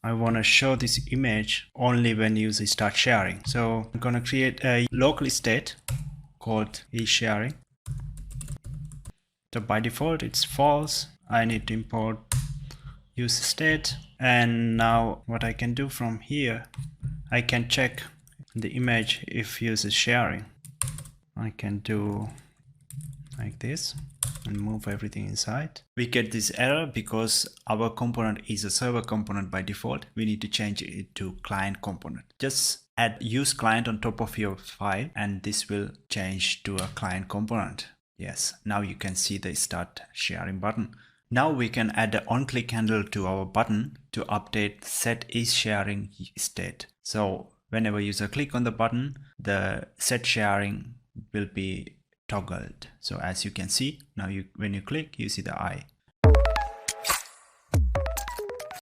I want to show this image only when users start sharing. So I'm going to create a local state called eSharing. So by default it's false. I need to import user state, and now what I can do from here, I can check the image if user is sharing. I can do like this and move everything inside. We get this error because our component is a server component by default. We need to change it to client component. Just add use client on top of your file and this will change to a client component. Yes, now you can see the start sharing button. Now we can add an on-click handle to our button to update set is sharing state. So whenever user click on the button, the set sharing will be toggled. So as you can see, now when you click, you see the eye.